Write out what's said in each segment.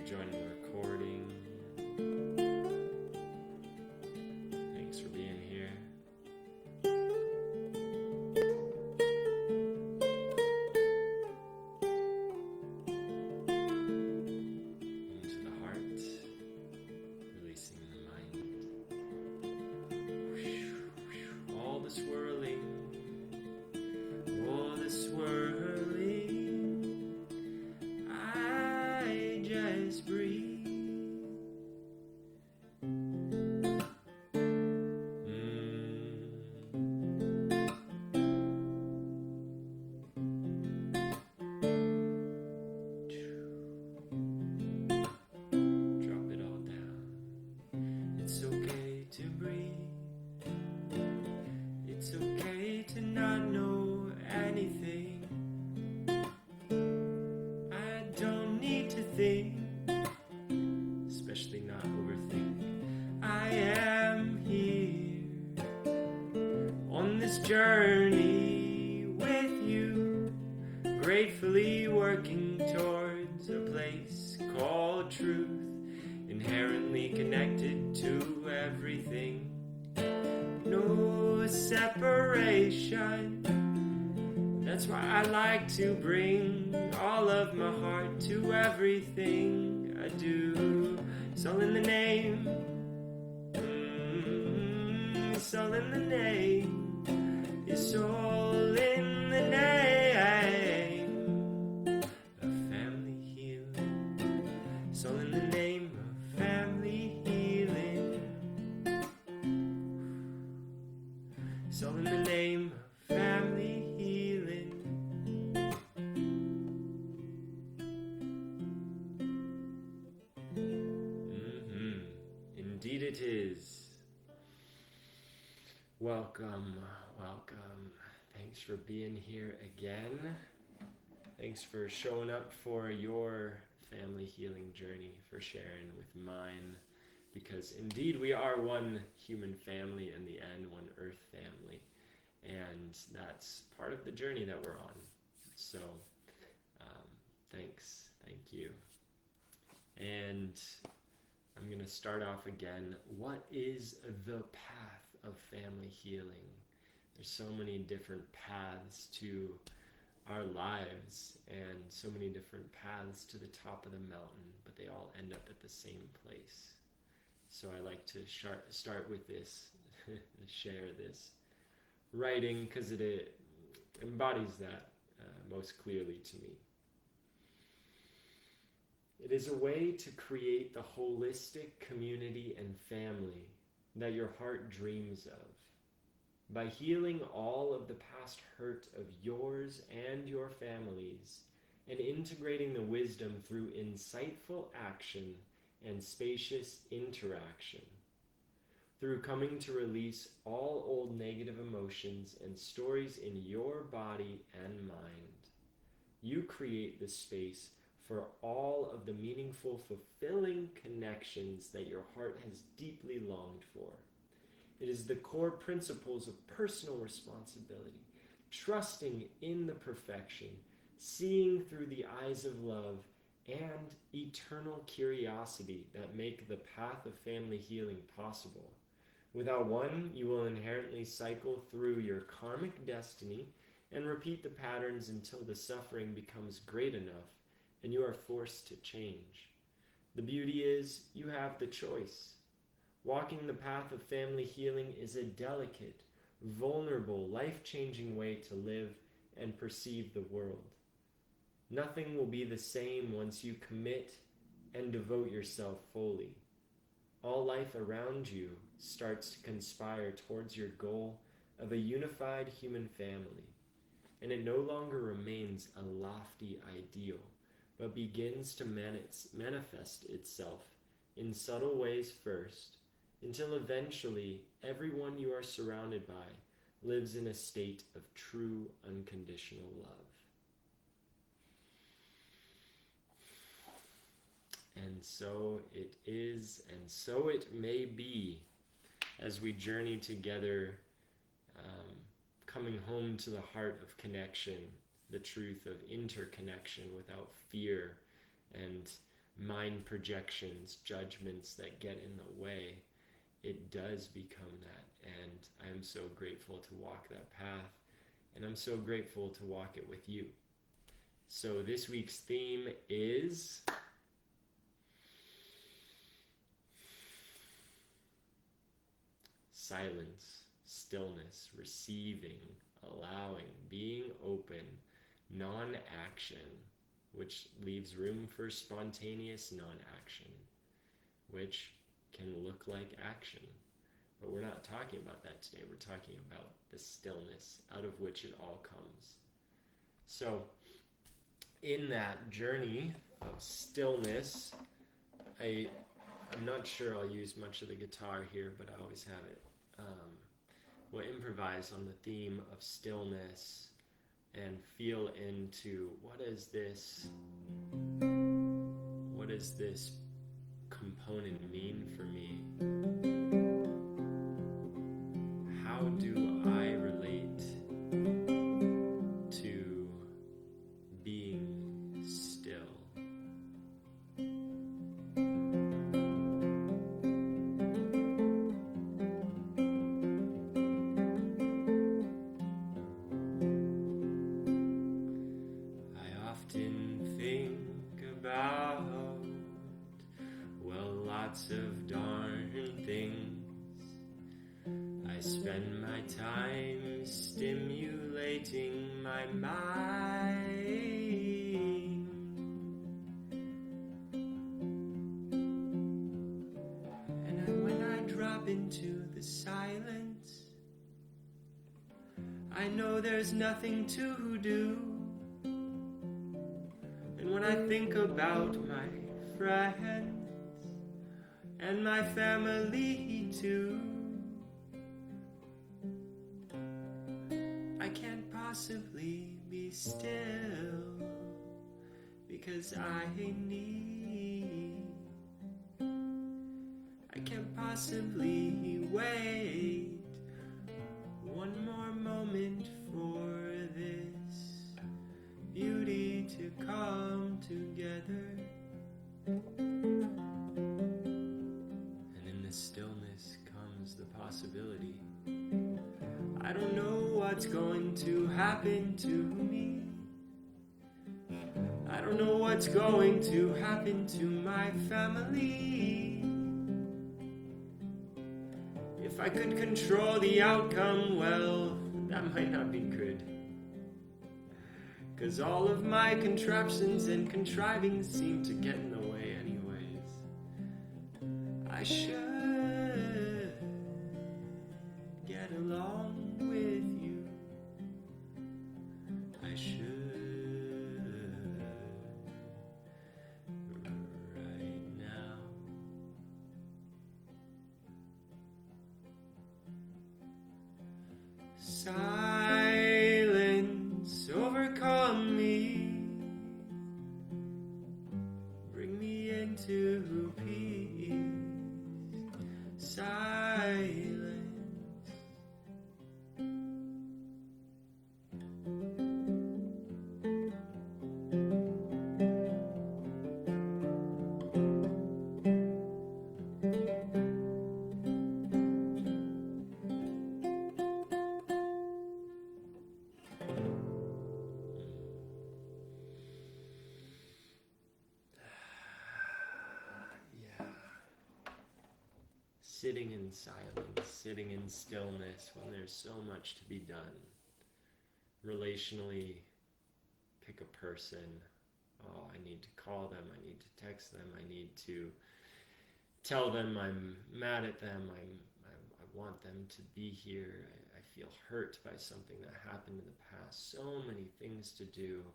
joining the recording. Thanks for being here. Into the heart, releasing the mind. All the swirling, all the swirling. I just breathe. Drop it all down. It's okay to breathe. It's okay to not know anything. I don't need to think, especially not overthink. I am here on this journey with you, gratefully working towards a place called truth, inherently connected to everything. No separation. That's why I like to bring all of my heart to everything I do. It's all in the name. It's all in the name. It's all in the name of family healing. It's all in the name of family healing. It's all in the name of family healing. Indeed it is. Welcome, welcome. Thanks for being here again. Thanks for showing up for your family healing journey, for sharing with mine. Because indeed we are one human family in the end, one earth family. And that's part of the journey that we're on. So, thanks. Thank you. And I'm going to start off again. What is the path of family healing? There's so many different paths to our lives and so many different paths to the top of the mountain, but they all end up at the same place. So I like to start with this, share this writing, because it embodies that most clearly to me. It is a way to create the holistic community and family that your heart dreams of. By healing all of the past hurt of yours and your families, and integrating the wisdom through insightful action and spacious interaction. Through coming to release all old negative emotions and stories in your body and mind, you create the space for all of the meaningful, fulfilling connections that your heart has deeply longed for. It is the core principles of personal responsibility, trusting in the perfection, seeing through the eyes of love, and eternal curiosity that make the path of family healing possible. Without one, you will inherently cycle through your karmic destiny and repeat the patterns until the suffering becomes great enough and you are forced to change. The beauty is, you have the choice. Walking the path of family healing is a delicate, vulnerable, life-changing way to live and perceive the world. Nothing will be the same once you commit and devote yourself fully. All life around you starts to conspire towards your goal of a unified human family, and it no longer remains a lofty ideal, but begins to manifest itself in subtle ways first, until eventually everyone you are surrounded by lives in a state of true unconditional love. And so it is, and so it may be, as we journey together, coming home to the heart of connection, the truth of interconnection without fear, and mind projections, judgments that get in the way, it does become that. And I'm so grateful to walk that path, and I'm so grateful to walk it with you. So this week's theme is silence, stillness, receiving, allowing, being open, non-action, which leaves room for spontaneous non-action, which can look like action. But we're not talking about that today. We're talking about the stillness out of which it all comes. So in that journey of stillness, I'm not sure I'll use much of the guitar here, but I always have it. We'll improvise on the theme of stillness and feel into what is this component mean for me? How do I relate to being still? Lots of darn things. I spend my time stimulating my mind. And when I drop into the silence, I know there's nothing to do. And when I think about my friends and my family too, I can't possibly be still, because I can't possibly wait one more moment for this beauty to come together. Stillness comes the possibility. I don't know what's going to happen to me. I don't know what's going to happen to my family. If I could control the outcome, well, that might not be good. 'Cause all of my contraptions and contrivings seem to get in the way anyways. I should get along with you. I should right now. Silence overcome me. Bring me into peace. Silence. Sitting in silence, sitting in stillness when there's so much to be done. Relationally, pick a person. Oh, I need to call them, I need to text them, I need to tell them I'm mad at them, I want them to be here, I feel hurt by something that happened in the past. So many things to do.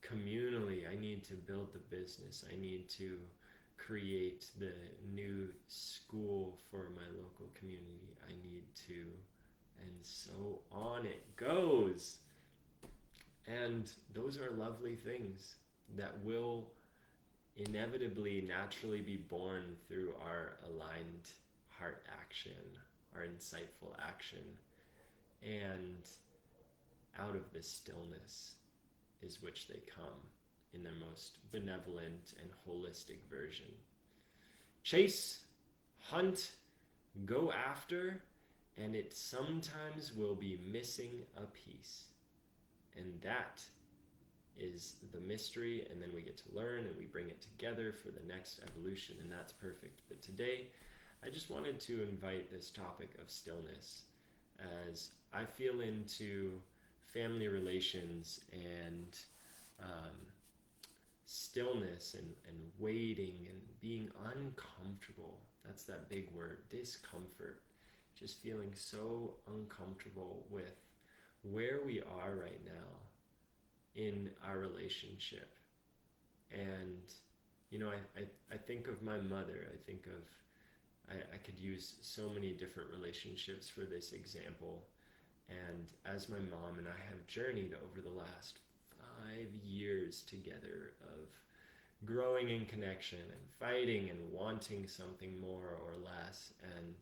Communally, I need to build the business, I need to create the new school for my local community, I need to, and so on it goes. And those are lovely things that will inevitably, naturally be born through our aligned heart action, our insightful action. And out of this stillness is which they come. in their most benevolent and holistic version. Chase, hunt, go after, and it sometimes will be missing a piece. And that is the mystery, and then we get to learn and we bring it together for the next evolution, and that's perfect. But today, I just wanted to invite this topic of stillness as I feel into family relations and stillness and waiting and being uncomfortable. That's that big word, discomfort. Just feeling so uncomfortable with where we are right now in our relationship. And, you know, I think of my mother. I think of, I could use so many different relationships for this example. And as my mom and I have journeyed over the last 5 years together of growing in connection and fighting and wanting something more or less and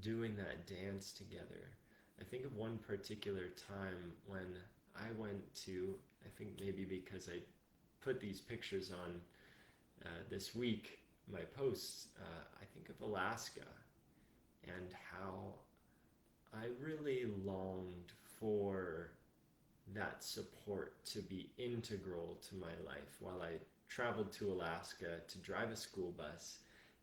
doing that dance together. I think of one particular time when I went to, I think maybe because I put these pictures on this week, my posts, I think of Alaska and how I really longed for that support to be integral to my life while I traveled to Alaska to drive a school bus,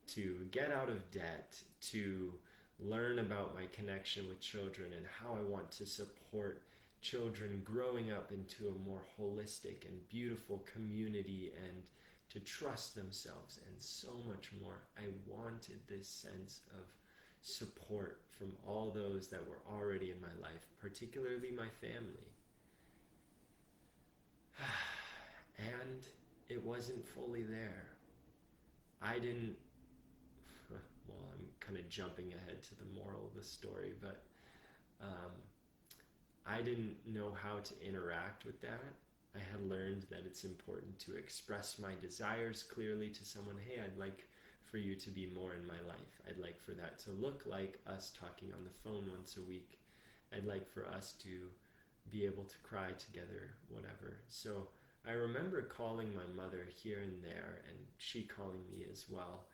to get out of debt, to learn about my connection with children and how I want to support children growing up into a more holistic and beautiful community and to trust themselves and so much more. I wanted this sense of support from all those that were already in my life, particularly my family. And it wasn't fully there. I didn't, well, I'm kind of jumping ahead to the moral of the story, but I didn't know how to interact with that. I had learned that it's important to express my desires clearly to someone. Hey, I'd like for you to be more in my life. I'd like for that to look like us talking on the phone once a week. I'd like for us to be able to cry together, whatever. So I remember calling my mother here and there, and she calling me as well.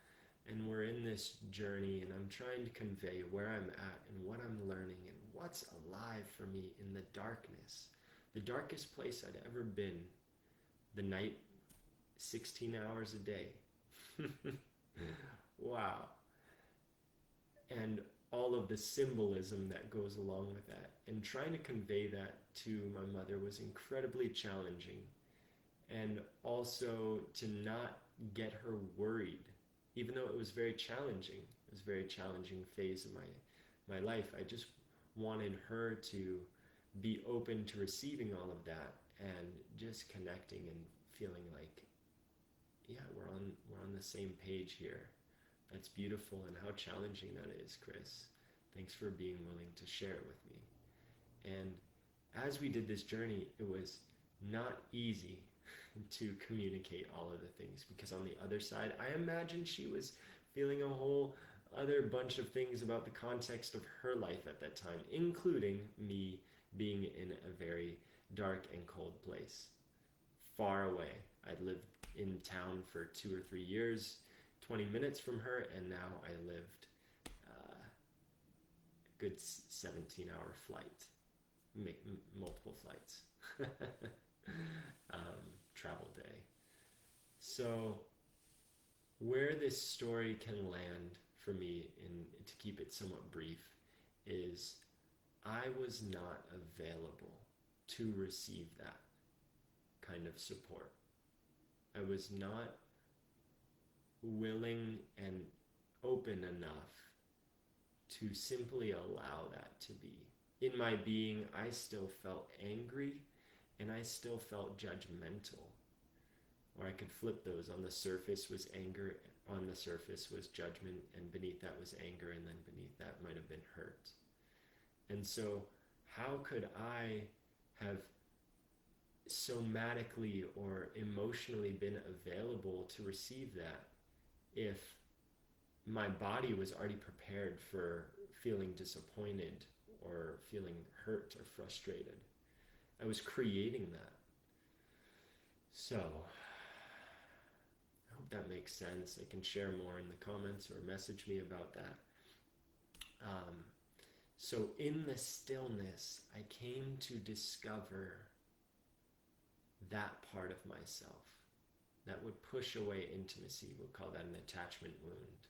And we're in this journey, and I'm trying to convey where I'm at and what I'm learning and what's alive for me in the darkness. The darkest place I'd ever been. The night, 16 hours a day. Wow. And all of the symbolism that goes along with that. And trying to convey that to my mother was incredibly challenging. And also to not get her worried, even though it was very challenging. It was a very challenging phase of my life. I just wanted her to be open to receiving all of that and just connecting and feeling like, yeah, we're on the same page here. That's beautiful, and how challenging that is, Chris. Thanks for being willing to share it with me. And as we did this journey, it was not easy to communicate all of the things, because on the other side, I imagine she was feeling a whole other bunch of things about the context of her life at that time, including me being in a very dark and cold place, far away. I'd lived in town for 2 or 3 years, 20 minutes from her, and now I lived a good 17-hour flight, multiple flights, travel day. So where this story can land for me, to keep it somewhat brief, is I was not available to receive that kind of support. I was not willing and open enough to simply allow that to be. In my being, I still felt angry and I still felt judgmental. Or I could flip those. On the surface was anger, on the surface was judgment, and beneath that was anger, and then beneath that might have been hurt. And so how could I have somatically or emotionally been available to receive that if my body was already prepared for feeling disappointed or feeling hurt or frustrated? I was creating that. So, I hope that makes sense. I can share more in the comments or message me about that. So in the stillness, I came to discover that part of myself that would push away intimacy. We'll call that an attachment wound.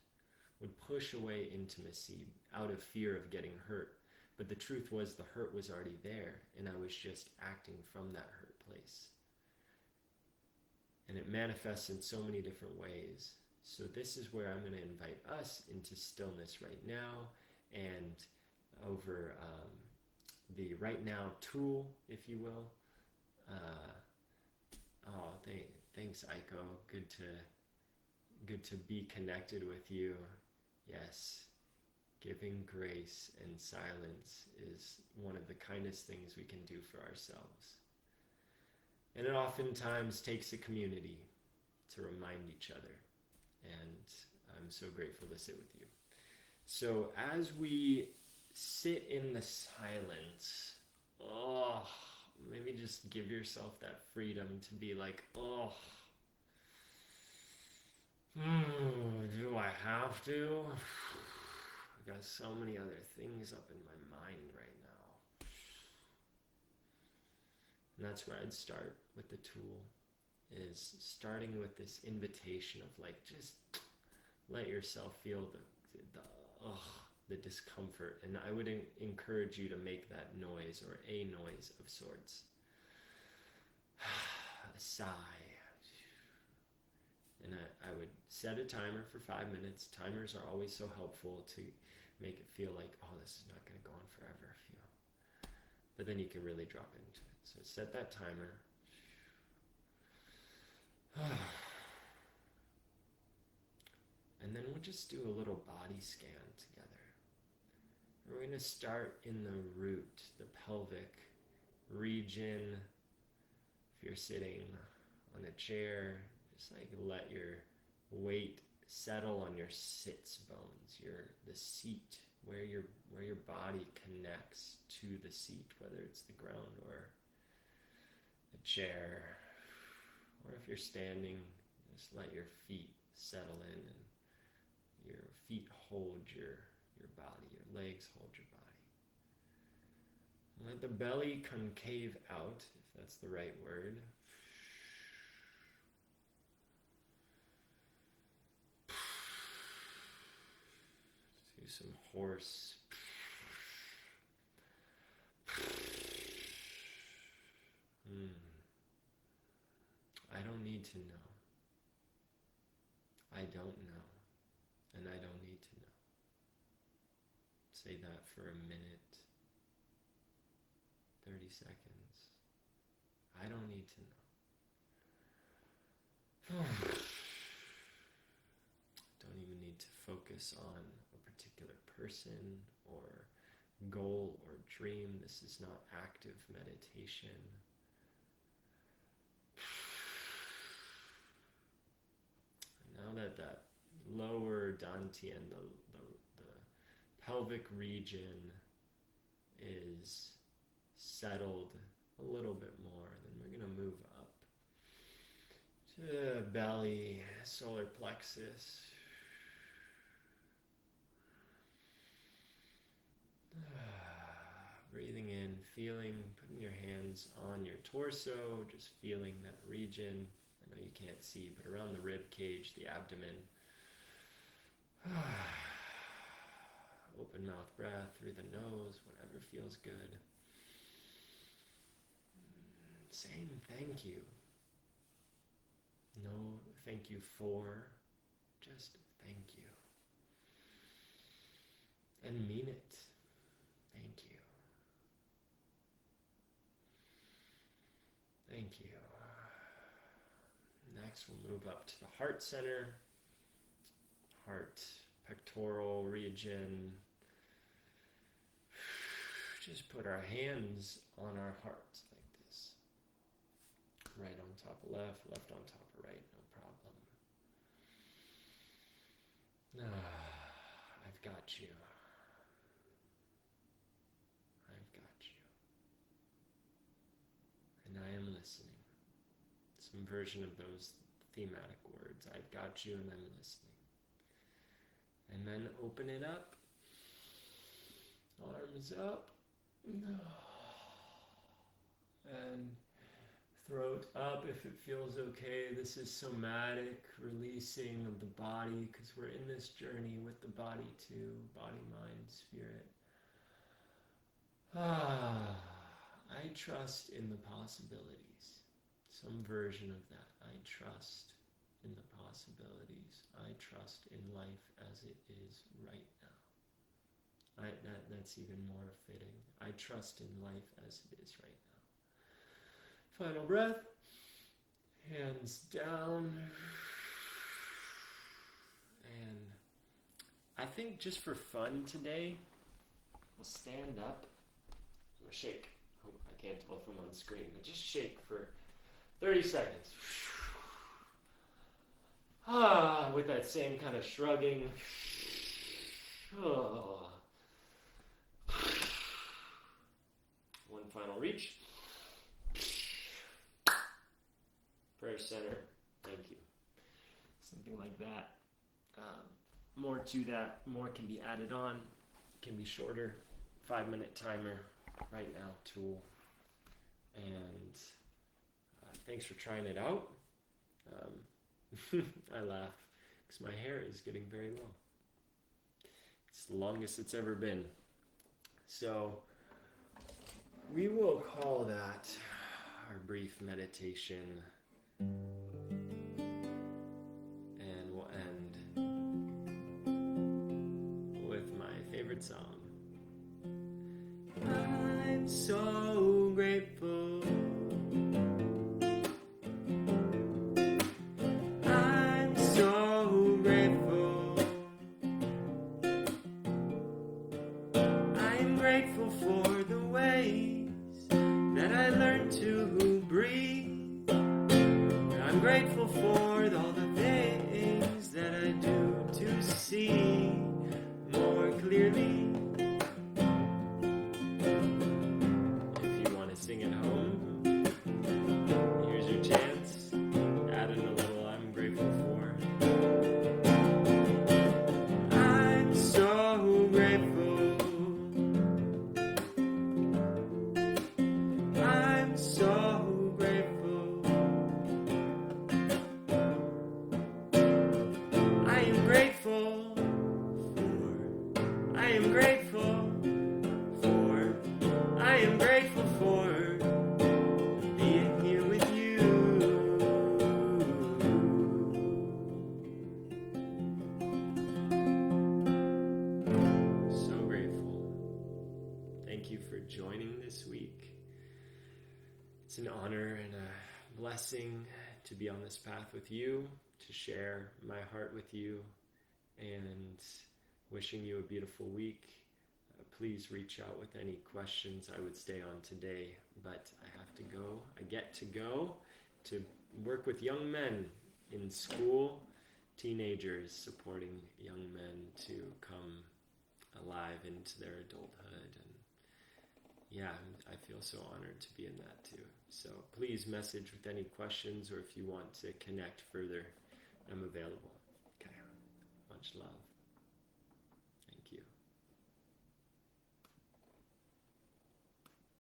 Would push away intimacy out of fear of getting hurt. But the truth was the hurt was already there, and I was just acting from that hurt place. And it manifests in so many different ways. So this is where I'm going to invite us into stillness right now, and over the right now tool, if you will. Thanks, Aiko. Good to be connected with you. Yes, giving grace and silence is one of the kindest things we can do for ourselves. And it oftentimes takes a community to remind each other. And I'm so grateful to sit with you. So as we sit in the silence, maybe just give yourself that freedom to be like, do I have to? I've got so many other things up in my mind right now. And that's where I'd start with the tool, is starting with this invitation of like, just let yourself feel the discomfort. And I would encourage you to make that noise, or a noise of sorts. A sigh. And I would set a timer for 5 minutes. Timers are always so helpful to make it feel like, this is not going to go on forever. But then you can really drop into it. So set that timer. And then we'll just do a little body scan together. We're going to start in the root, the pelvic region. If you're sitting on a chair, just like let your weight settle on your sits bones, the seat, where your body connects to the seat, whether it's the ground or a chair, or if you're standing, just let your feet settle in, and your feet hold your body, your legs hold your body. Let the belly concave out, if that's the right word. Do some horse. I don't need to know. I don't know. And I don't need to know. Say that for a minute, 30 seconds. I don't need to know. Don't even need to focus on a particular person or goal or dream. This is not active meditation. Now that lower dantian, the pelvic region is settled a little bit more, then we're going to move up to belly, solar plexus. Breathing in, feeling, putting your hands on your torso, just feeling that region. I know you can't see, but around the rib cage, the abdomen. Open mouth breath through the nose, whatever feels good. Saying thank you. No thank you for, just thank you. And mean it. Thank you. Thank you. Next, we'll move up to the heart center. Heart, pectoral region. Just put our hands on our hearts like this. Right on top of left, left on top of right, no problem. I've got you. I've got you. And I am listening. It's some version of those thematic words. I've got you and I'm listening. And then open it up. Arms up. And throat up if it feels okay. This is somatic releasing of the body, because we're in this journey with the body too. Body, mind, spirit. I trust in the possibilities. Some version of that. I trust in the possibilities. I trust in life as it is right now. That's even more fitting. I trust in life as it is right now. Final breath. Hands down. And I think just for fun today, we'll stand up. We'll shake. I can't tell if I'm on screen, but just shake for 30 seconds. With that same kind of shrugging. One final reach. Prayer center. Thank you. Something like that. More to that. More can be added on. Can be shorter. 5-minute timer right now tool. And thanks for trying it out. I laugh because my hair is getting very long. It's the longest it's ever been. So we will call that our brief meditation, and we'll end with my favorite song. I'm so grateful. I'm so grateful. I'm grateful for the ways that I learned to breathe. I'm grateful for all the things that I do to see more clearly. If you want to sing at home, here's your chance. Add in a little I'm grateful for. I'm so grateful. I'm so grateful. I am grateful for. I am grateful for. I am grateful for being here with you. So grateful. Thank you for joining this week. It's an honor and a blessing to be on this path with you, to share my heart with you, and wishing you a beautiful week. Please reach out with any questions. I would stay on today, but I have to go. I get to go to work with young men in school, teenagers, supporting young men to come alive into their adulthood. And yeah, I feel so honored to be in that too. So please message with any questions, or if you want to connect further, I'm available. Okay, much love.